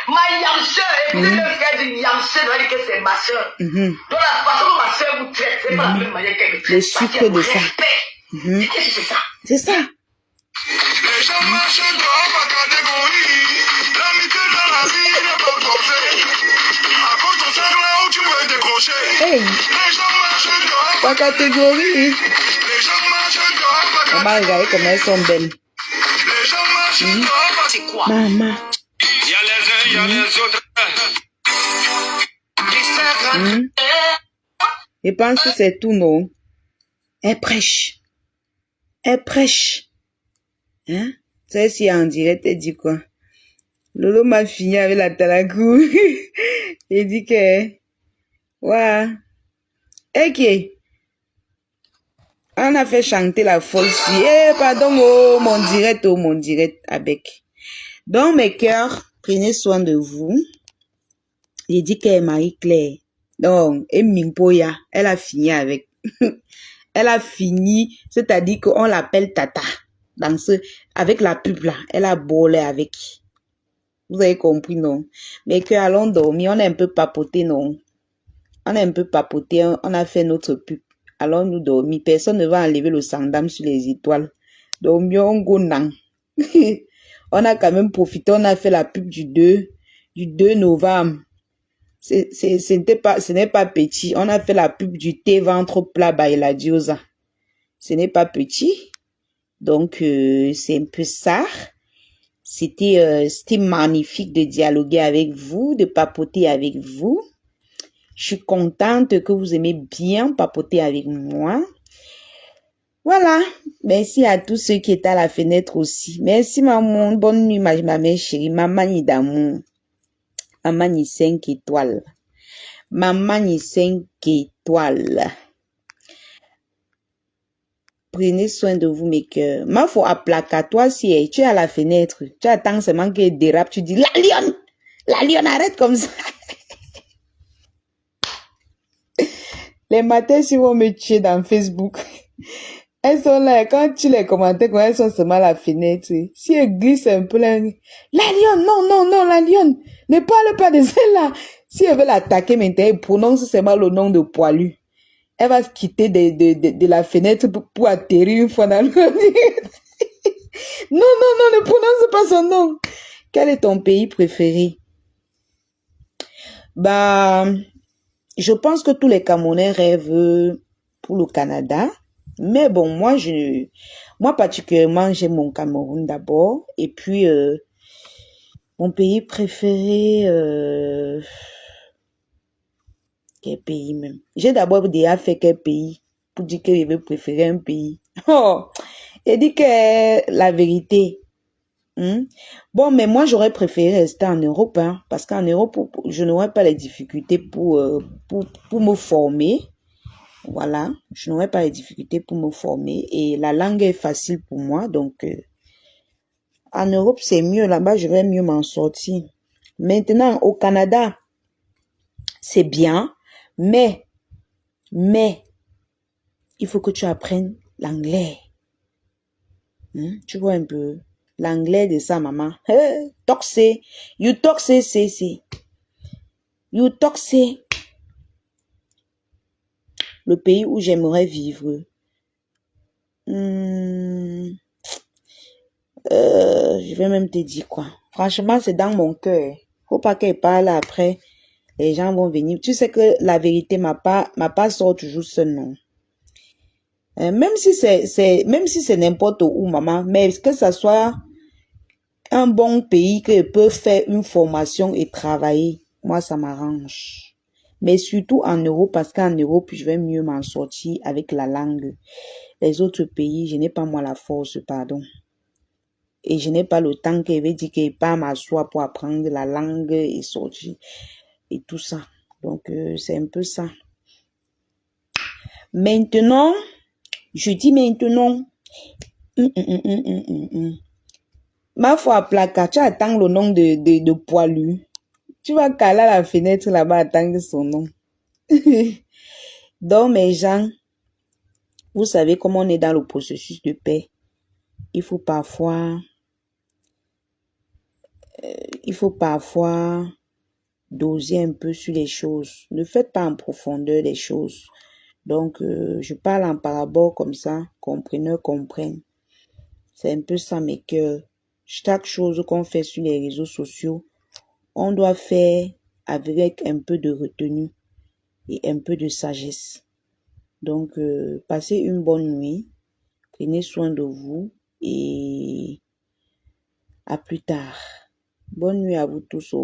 Speaker 2: Ma yamse, écoutez le frère du yamse, vous allez que c'est ma soeur. Dans la façon dont ma soeur vous traite, c'est pas la même manière qu'elle me traite.
Speaker 1: Le sucre de ça.
Speaker 2: Qu'est-ce que c'est ça?
Speaker 1: C'est ça.
Speaker 3: Les gens marchent dehors par catégorie. L'amitié dans la vie n'est pas forcée. À cause de ça, là où tu veux décrocher.
Speaker 1: Hey,
Speaker 3: Les gens marchent dehors.
Speaker 1: par catégorie.
Speaker 3: Les gens marchent dehors par
Speaker 1: Maman, regardez comment elles sont belles.
Speaker 3: Les gens marchent dehors par
Speaker 2: C'est quoi?
Speaker 1: Maman.
Speaker 3: Il y a les uns, il y a les autres.
Speaker 1: Je pense que c'est tout, non? Elle prêche. Elle prêche. Hein? Ça, si en direct, elle dit quoi? Lolo m'a fini avec la talakou. Il dit que, ouais. Ok. On a fait chanter la folle fille. Eh, pardon, oh, mon direct, avec. Dans mes cœurs, prenez soin de vous. Il dit qu'elle est Marie-Claire. Donc, et Mimpoya, elle a fini avec. Elle a fini, c'est-à-dire qu'on l'appelle Tata. Dans avec la pub là, elle a bolé avec. Vous avez compris, non? Mais que allons dormir, on a un peu papoté, non? On a un peu papoté, on a fait notre pub. Allons nous dormir. Personne ne va enlever le sandam sur les étoiles. Dormions, on go nan. On a quand même profité, on a fait la pub du 2 novembre. Ce n'est pas petit. On a fait la pub du thé ventre plat by la Diosa. Ce n'est pas petit. Donc, c'est un peu ça. C'était magnifique de dialoguer avec vous, de papoter avec vous. Je suis contente que vous aimez bien papoter avec moi. Voilà. Merci à tous ceux qui étaient à la fenêtre aussi. Merci maman. Bonne nuit ma mère chérie. Maman ni d'amour. Maman ni 5 étoiles. Maman ni 5 étoiles. Prenez soin de vous, mes cœurs. Ma faut applaquer toi si tu es à la fenêtre. Tu attends seulement qu'elle dérape. Tu dis, la lionne, arrête comme ça. Les matins, si vous me tuez dans Facebook, elles sont là. Quand tu les commentes, quand elles sont seulement à la fenêtre, si elles glissent un peu là, la lionne, non, la lionne, ne parle pas de celle-là. Si elle veut l'attaquer maintenant, elle prononce seulement le nom de Poilu. Elle va se quitter de la fenêtre pour atterrir une fois dans le... Non, ne prononce pas son nom. Quel est ton pays préféré? Bah, je pense que tous les Camerounais rêvent pour le Canada. Mais bon, moi particulièrement, j'aime mon Cameroun d'abord. Et puis, mon pays préféré... Quel pays même? J'ai d'abord déjà fait quel pays pour dire que je vais préférer un pays. Oh, il dit que la vérité. Bon, mais moi, j'aurais préféré rester en Europe, hein, parce qu'en Europe, je n'aurais pas les difficultés pour me former. voilà, je n'aurai pas de difficultés pour me former et la langue est facile pour moi. Donc, en Europe, c'est mieux. Là-bas, je vais mieux m'en sortir. Maintenant, au Canada, c'est bien, mais, il faut que tu apprennes l'anglais. Tu vois un peu l'anglais de sa maman. Toxé, you toxé, c'est. You toxé. Le pays où j'aimerais vivre. Je vais même te dire quoi. Franchement, c'est dans mon cœur. Faut pas qu'elle parle après. Les gens vont venir. Tu sais que la vérité, ma part sort toujours ce nom. Même si c'est n'importe où, maman, mais que ça soit un bon pays que je peux faire une formation et travailler, moi, ça m'arrange. Mais surtout en Europe, parce qu'en Europe, je vais mieux m'en sortir avec la langue. Les autres pays, je n'ai pas moi la force, pardon. Et je n'ai pas le temps que je vais dire que je pas m'asseoir pour apprendre la langue et sortir et tout ça. Donc, c'est un peu ça. Maintenant, je dis maintenant, ma foi, placard, tu attends le nom de poilu. Tu vas caler à la fenêtre là-bas, attendre son nom. Donc, mes gens, vous savez comment on est dans le processus de paix. Il faut parfois doser un peu sur les choses. Ne faites pas en profondeur les choses. Donc, je parle en parabole comme ça. Compreneurs comprennent. C'est un peu ça, mais que chaque chose qu'on fait sur les réseaux sociaux, on doit faire avec un peu de retenue et un peu de sagesse. Donc, passez une bonne nuit. Prenez soin de vous et à plus tard. Bonne nuit à vous tous.